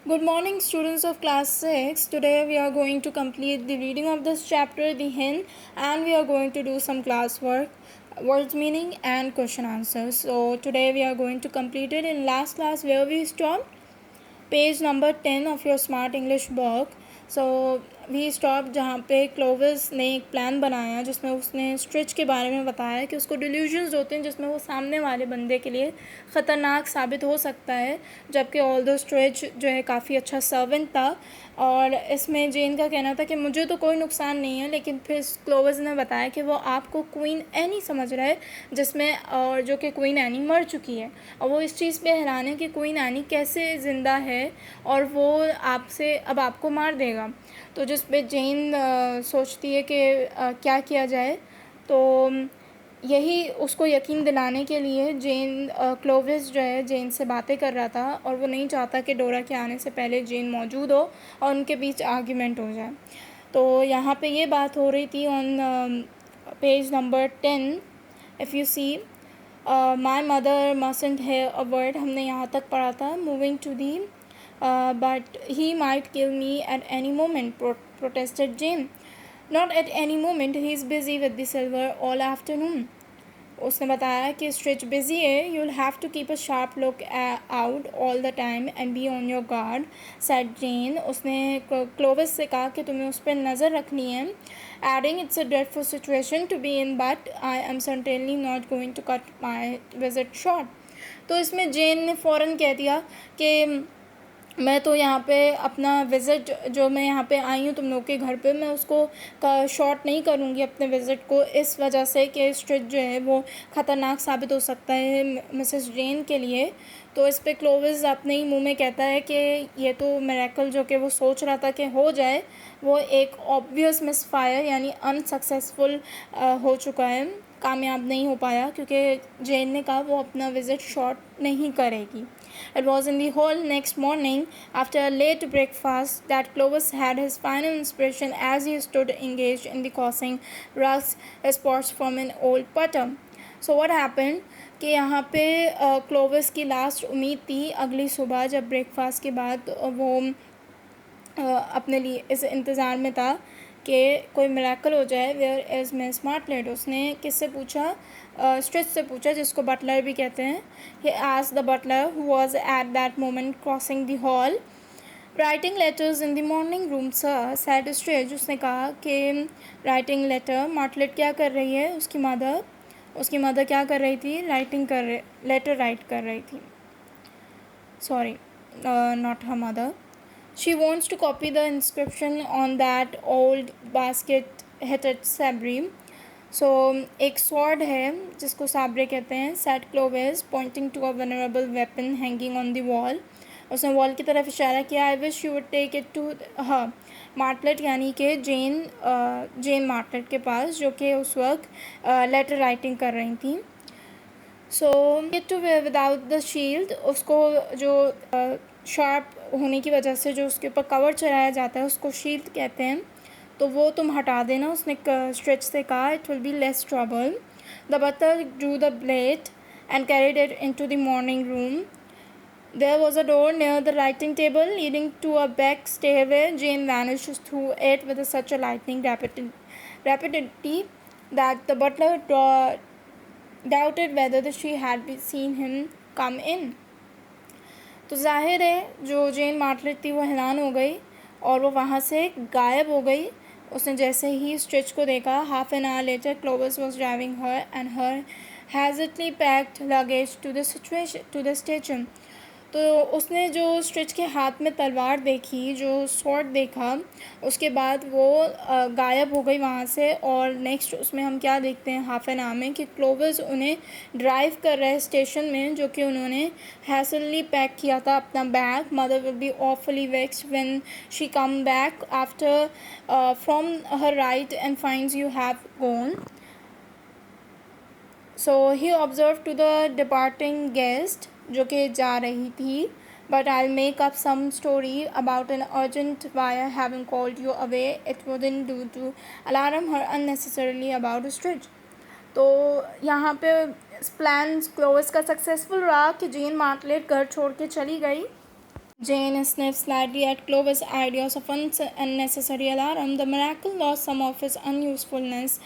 Good morning, students of class 6. Today we are going to complete the reading of this chapter, The Hen, and we are going to do some classwork, words meaning, and question answers. So, today we are going to complete it in last class where we stopped. Page number 10 of your smart English book. So we stop जहाँ पे Clovis ने एक plan बनाया जिसमें उसने स्ट्रिच के बारे में बताया कि उसको डिल्यूजन्स होते हैं जिसमें वो सामने वाले बंदे के लिए ख़तरनाक साबित हो सकता है, जबकि ऑल्दो स्ट्रिच जो है काफ़ी अच्छा सर्वेंट था. और इसमें जेन का कहना था कि मुझे तो कोई नुकसान नहीं है, लेकिन फिर क्लोविस ने बताया कि वो आपको क्वीन एनी समझ रहा है, जिसमें और जो कि क्वीन एनी मर चुकी है, और वो इस चीज़ पे हैरान है कि क्वीन एनी कैसे ज़िंदा है और वो आपसे अब आपको मार देगा. तो जिस पे जेन सोचती है कि क्या किया जाए. तो यही उसको यकीन दिलाने के लिए जेन क्लोविस जो है जेन से बातें कर रहा था, और वो नहीं चाहता कि डोरा के आने से पहले जेन मौजूद हो और उनके बीच आर्ग्यूमेंट हो जाए. तो यहाँ पे ये बात हो रही थी on page number 10. If you see my mother must hear a word, हमने यहाँ तक पढ़ा था. Moving to the but he might kill me at any moment, protested Jane. Not at any moment, he is busy with the silver all afternoon. उसने बताया कि Stritch busy है. You'll have to keep a sharp look out all the time and be on your guard, said Jane. उसने Clovis से कहा कि तुम्हें उस पर नज़र रखनी है. Adding it's a dreadful situation to be in, but I am certainly not going to cut my visit short. तो इसमें जेन ने फ़ौरन कह दिया कि मैं तो यहाँ पे अपना विज़िट जो मैं यहाँ पे आई हूँ तुम लोग के घर पे, मैं उसको शॉर्ट नहीं करूँगी अपने विज़िट को, इस वजह से कि स्ट्रिच जो है वो ख़तरनाक साबित हो सकता है मिसेस जेन के लिए. तो इस पे क्लोविस अपने ही मुंह में कहता है कि ये तो मिरेकल जो कि वो सोच रहा था कि हो जाए, वो एक ऑब्वियस मिसफायर यानी अनसक्सेसफुल हो चुका है, कामयाब नहीं हो पाया, क्योंकि जेन ने कहा वो अपना विज़िट शॉर्ट नहीं करेगी. It was in the hall next morning, after a late breakfast, that Clovis had his final inspiration as he stood engaged in the causing rugs spots from an old putter. So what happened कि यहाँ पे Clovis की last उम्मीद थी अगली सुबह जब breakfast के बाद वो अपने लिए इस इंतज़ार में था कि कोई मिरेकल हो जाए. Where is Miss Martlet. उसने किससे पूछा? स्ट्रिच से पूछा, जिसको बटलर भी कहते हैं. He asked the butler who was at that moment crossing the hall. Writing letters in the morning room sir, said Strich. उसने कहा कि राइटिंग लेटर. मार्टलेट क्या कर रही है? उसकी मदर क्या कर रही थी? लेटर राइट कर रही थी. Sorry, not her mother. She wants to copy the inscription on that old basket headed sabre. So एक sword है जिसको साब्रे कहते हैं, said Clovis, pointing to a venerable weapon hanging on the wall. उसने wall की तरफ इशारा किया. I wish you would take it to her. मार्टलेट यानी कि जेन मार्टलेट के पास, जो कि उस वक्त लेटर राइटिंग कर रही थी. So get to without the shield. उसको जो शार्प होने की वजह से जो उसके ऊपर कवर चढ़ाया जाता है उसको शील्ड कहते हैं, तो वो तुम हटा देना. उसने स्ट्रिच से कहा. It will be less trouble. The butler drew the blade and carried it into the morning room. There was a door near the writing table leading to a back stairway. Jane vanished through it with such a lightning rapidity that the butler doubted whether she had seen him come in. तो जाहिर है जो जेन मार्टलेट थी वो हैरान हो गई और वो वहाँ से गायब हो गई. उसने जैसे ही स्ट्रिच को देखा. Half an hour later Clovis was driving her and her hastily packed luggage to the station. तो उसने जो स्ट्रिच के हाथ में तलवार देखी, जो स्वॉर्ड देखा, उसके बाद वो गायब हो गई वहाँ से. और नेक्स्ट उसमें हम क्या देखते हैं हाफ एन आवर में कि क्लोविस उन्हें ड्राइव कर रहे स्टेशन में, जो कि उन्होंने हैसली पैक किया था अपना bag. Mother will be awfully vexed when she come back after from her ride and finds you have gone. So he observe to the departing guest, जो कि जा रही थी. But I'll make up some story about an urgent wire having called you away. It wouldn't do to alarm her unnecessarily about a stretch. तो यहाँ पे plan Clovis का successful रहा कि जेन मार्टलेट घर छोड़ के चली गई. Jane sniffed slightly at Clovis' ideas of unnecessary alarm. The miracle lost some of its usefulness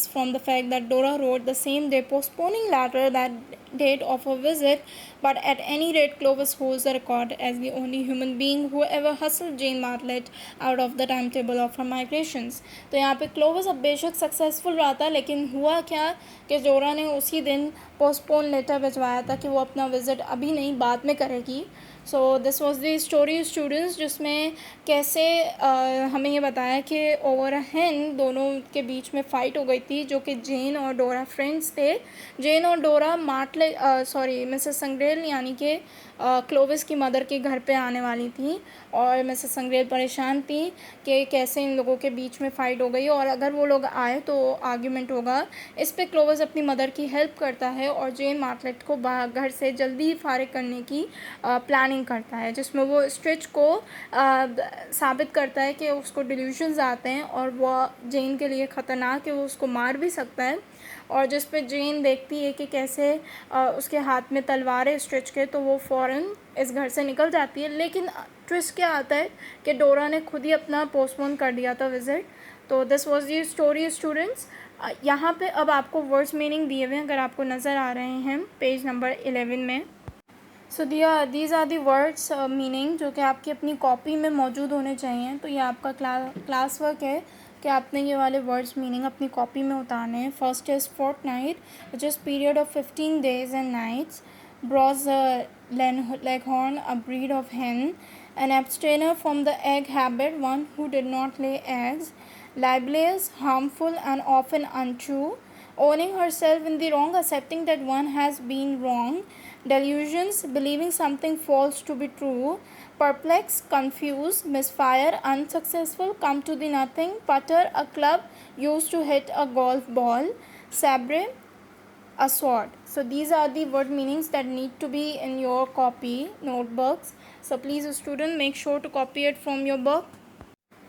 from the fact that Dora wrote the same day, postponing later that date of her visit. But at any rate, Clovis holds the record as the only human being who ever hustled Jane Martlet out of the timetable of her migrations. तो यहाँ पे Clovis अब बेशक successful रहा था, लेकिन हुआ क्या कि डोरा ने उसी दिन पोस्टपोन लेटर भिजवाया था कि वो अपना विज़िट अभी नहीं, बाद में करेगी. So this was the story students, जिसमें कैसे हमें ये बताया कि ओवर अ हेन दोनों के बीच में फ़ाइट हो गई थी, जो कि जेन और डोरा फ्रेंड्स थे. जेन और डोरा मिसेस संग्रेल यानी कि क्लोविस की मदर के घर पे आने वाली थी, और मिसेस संग्रेल परेशान थी कि कैसे इन लोगों के बीच में फ़ाइट हो गई, और अगर वो लोग आए तो आर्ग्यूमेंट होगा. इस पे क्लोविस अपनी मदर की हेल्प करता है और जेन मार्टलेट को घर से जल्दी ही फारिग करने की प्लानिंग करता है, जिसमें वो स्ट्रिच को साबित करता है कि उसको डिल्यूशंस आते हैं और वो जेन के लिए ख़तरनाक है, वो उसको मार भी सकता है. और जिस पे जेन देखती है कि कैसे उसके हाथ में तलवार है स्ट्रिच के, तो वो फ़ौरन इस घर से निकल जाती है. लेकिन ट्विस्ट क्या आता है कि डोरा ने खुद ही अपना पोस्टपोन कर दिया था विज़िट. तो this was the story students. यहाँ पे अब आपको वर्ड्स मीनिंग दिए हुए हैं, अगर आपको नज़र आ रहे हैं पेज नंबर 11 में. So these are the words meaning जो कि आपकी अपनी कॉपी में मौजूद होने चाहिए. तो ये आपका क्लास वर्क है कि आपने ये वाले वर्ड्स मीनिंग अपनी कॉपी में उतारने हैं. First is fortnight, which is period of 15 days and nights. Brose Leghorn, a breed of hen. An abstainer from the egg habit, one who did not lay eggs. Libelous, harmful, and often untrue. Owning herself in the wrong, accepting that one has been wrong. Delusions, believing something false to be true. Perplex, confused. Misfire, unsuccessful, come to the nothing. Putter, a club used to hit a golf ball. Sabre, a sword. So these are the word meanings that need to be in your copy notebooks. So please student, make sure to copy it from your book.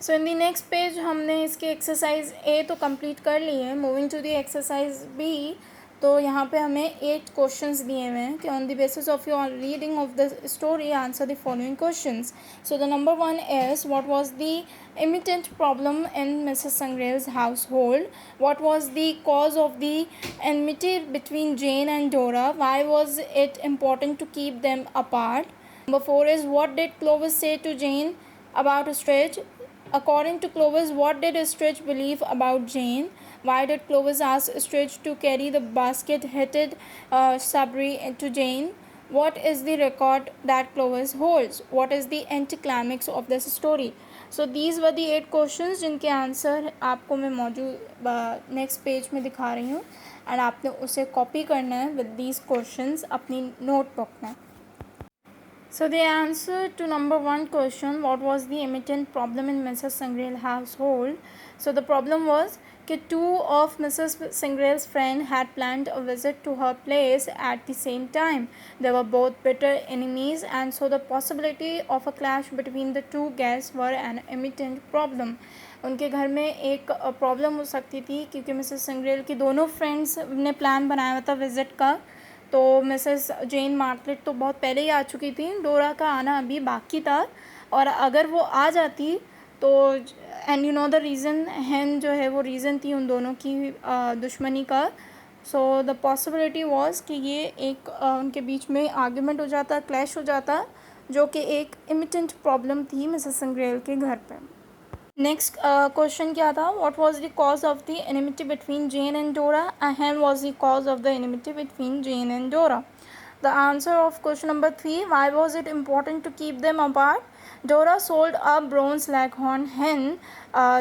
So in the next page हमने इसके exercise A तो complete कर ली है. Moving to the exercise B. तो यहाँ पे हमें 8 क्वेश्चंस दिए हुए हैं कि on the basis of your reading of the story answer the following questions. So the number 1 is what was the imminent problem in Mrs. Sangrel's household? What was the cause of the enmity between Jane and Dora? Why was it important to keep them apart? Number 4 is what did Clovis say to Jane about Stretch? According to Clovis, what did Stretch believe about Jane? Why did Clovis ask Stretch to carry the basket-headed Sabri to Jane? What is the record that Clovis holds? What is the anticlimax of this story? So these were the 8 questions जिनके answer आपको मैं मौजूद next page में दिखा रही हूँ, and आपने उसे कॉपी करना है विद दीज क्वेश्चंस अपनी नोटबुक में. So the answer to number 1 question, what was the imminent problem in Mrs. Sangrel household? So the problem was that 2 of Mrs. Sangrel's friends had planned a visit to her place at the same time. They were both bitter enemies, and so the possibility of a clash between the 2 guests were an imminent problem. उनके घर में एक problem हो सकती थी क्योंकि Mrs संग्रेल की दोनों फ्रेंड्स ने प्लान बनाया हुआ था विज़िट का. तो मिसेस जेन मार्टलेट तो बहुत पहले ही आ चुकी थी, डोरा का आना अभी बाकी था, और अगर वो आ जाती तो and you know the reason hen जो है वो रीज़न थी उन दोनों की दुश्मनी का. सो द पॉसिबिलिटी वॉज कि ये एक उनके बीच में आर्ग्यूमेंट हो जाता, क्लैश हो जाता, जो कि एक इमिटेंट प्रॉब्लम थी मिसेस संग्रेल के घर पर. नेक्स्ट क्वेश्चन क्या था? What was the cause of the enmity between Jane and Dora? Hen was the cause of the enmity between Jane and Dora. The answer of question number 3, why was it important to keep them apart? Dora sold a bronze Leghorn hen,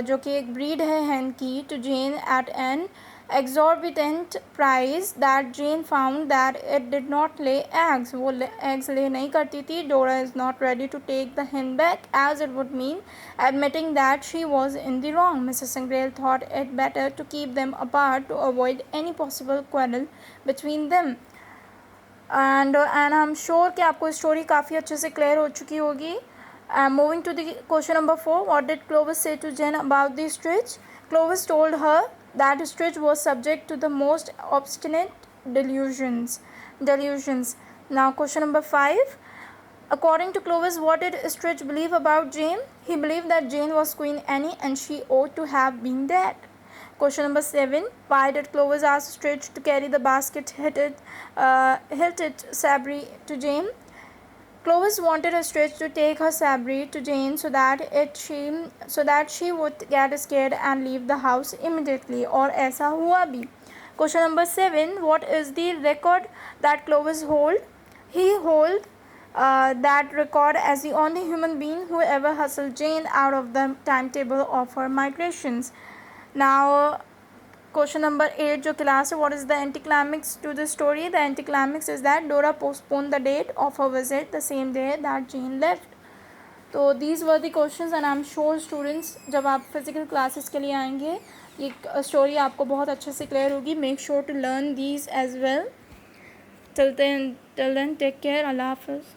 जो कि एक breed है hen की, to Jane at an exorbitant price that Jane found that it did not lay eggs. वो eggs lay नहीं करती थी. Dora is not ready to take the hen back as it would mean admitting that she was in the wrong. Mrs. Sangrel thought it better to keep them apart to avoid any possible quarrel between them. And I'm sure कि आपको story काफ़ी अच्छे से clear हो चुकी होगी. Moving to the question number 4, what did Clovis say to Jane about the Stretch? Clovis told her that Stretch was subject to the most obstinate delusions. Now question number 5, According to Clovis, what did Stitch believe about Jane? He believed that Jane was Queen Anne and she ought to have been dead. Question number 7. Why did Clovis ask Stitch to carry the basket hilted sabre to Jane? Clovis wanted Stitch to take her sabre to Jane so that she would get scared and leave the house immediately. और ऐसा हुआ भी. Question number 7. What is the record that Clovis hold? He hold that record as the only human being who ever hustled Jane out of the timetable of her migrations. Now, question number 8 जो class है, what is the anticlimax to the story? The anticlimax is that Dora postponed the date of her visit the same day that Jane left. तो these were the questions and I'm sure students जब आप physical classes के लिए आएंगे ये story आपको बहुत अच्छे से clear होगी. Make sure to learn these as well. Till then take care. Allah Hafiz.